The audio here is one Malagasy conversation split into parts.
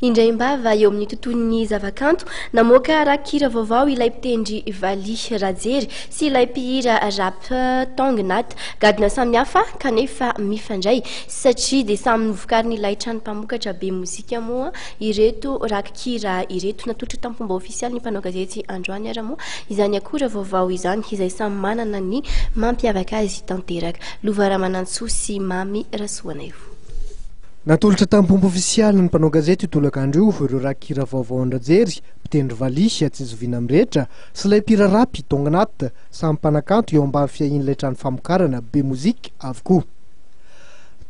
Indray mbava eo amin'ny tontolon'ny zavakanto namoaka rakira vaovao ilay mpitendry Vali Rajery sy ilay mpihira rap Tongnat gadona samihafa kanefa mifandray satria dia samy novokarin'ilay trano mpamokatra be mozika moa ireto rakira ireto natolotra tamin'ny fomba ofisialy ny mpanao gazety Androany Ara moa izany akora vaovao izany izay samy manana ny mampiavaka azy tanteraka. Lovaramanantsoa sy Mamy Rasoanaivo. Natolotra tamin'ny fomba ofisialy ny mpanao gazety tolakandro io ireo rakira vaovao Rajery, mpitendry Vali Atsizoviana Mirehitra sy ilay mpihira rapy Tongnat samy mpanakanto eo ambany fiahin'ilay trano famokarana be mozika avokoa.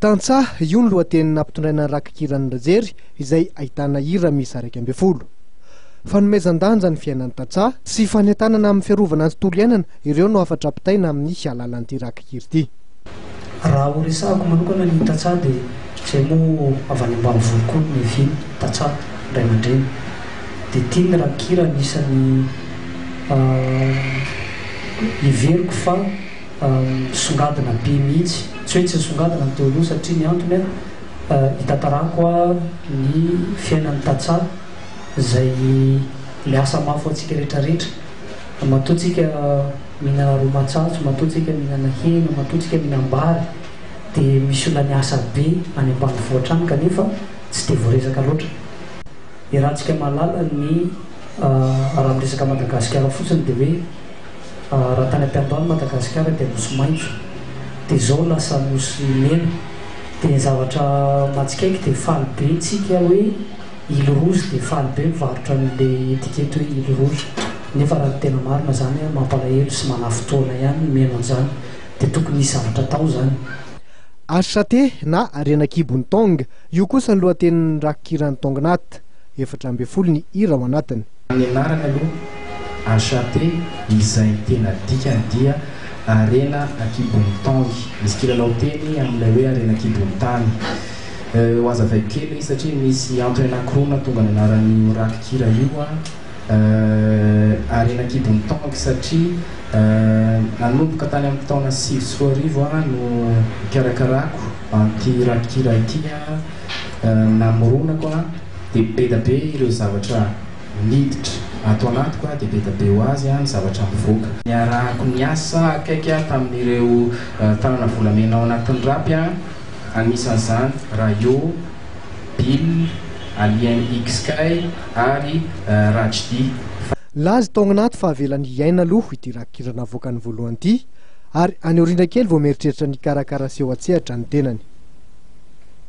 Tantsaha io ny lohateny nampitondraina ny rakiran'ny Rajery izay ahitana hira miisa 12. Fanomezan-danja ny fiainan'ny tantsaha sy fanentanana amin'ny fiarovana ny tontolo iainana ireo no afatra apitaina amin'ny alalan'ity rakikira ity. Raha horesahako manokana ny tantsaha dia izay moa avy any ambanivohitra koa ny viny tantsaha Ray aman-dreny dia tiany rakikira anisan'ny iveriko fa songadina be mihitsy tsy hoe tsy songadina ny teo aloha satria ny antony hitantarako ny fiainan'ny tantsaha izay le asa mafy antsika rehetrarehetra matoantsika mihinana romatsatso, matoantsika mihinana hena, matoantsika mihinam-bary dia misy olona niasa be any ambanivohitra any kanefa tsy dia voaresaka loatra. Iarahantsika mahalala ny raha miresaka Madagasikara fotsiny dia hoe raha tany am-piandohany Madagasikara dia nosy maitso dia izao lasa nosy mena dia ny zavatra matsikaiky dia faly be tsika hoe ilo rozy dia faly be mivarotra an'ilay etikety hoe ilo rozy nefa raha tena marina zany mampalahelo sy manafotoana ihany meno an'izany dia tokony hisy zavatra tao zany. Asate na Renakibon'ny Tonga io kosa ny lohatenin'ny rakiran'ny Tongnat 12 ny hira ao anatiny. Ny anarany aloha Asate izay tena dikany dia Renakibon'ny Tonga misy kilalao teny amin'ilay hoe Renakibon'ny tany. Ho azavaiko kely satria misy antony anankiroa nahatonga ny anaran'io rakikira io Renakibon'ny Tonga satria nanomboka tany amin'ny taona 2004 no karakarako anty rakikira ity namoronako dia be da be ireo zavatra miditra ato anatiko dia be da be ho azy ny zavatra mivoaka. Niarahako ny asa akaiky tamin'ireo tanana volamena ao anatin'ny rapy anisan'izany Rayo, Bill, Alien XK ary Rajdi. Lazy Tongnat fa avelany iaina aloha ity rakikira navoakany voalohany ity ary any aoriana kely vao mieritreritra ny karakara seho atsehatra ny tenany.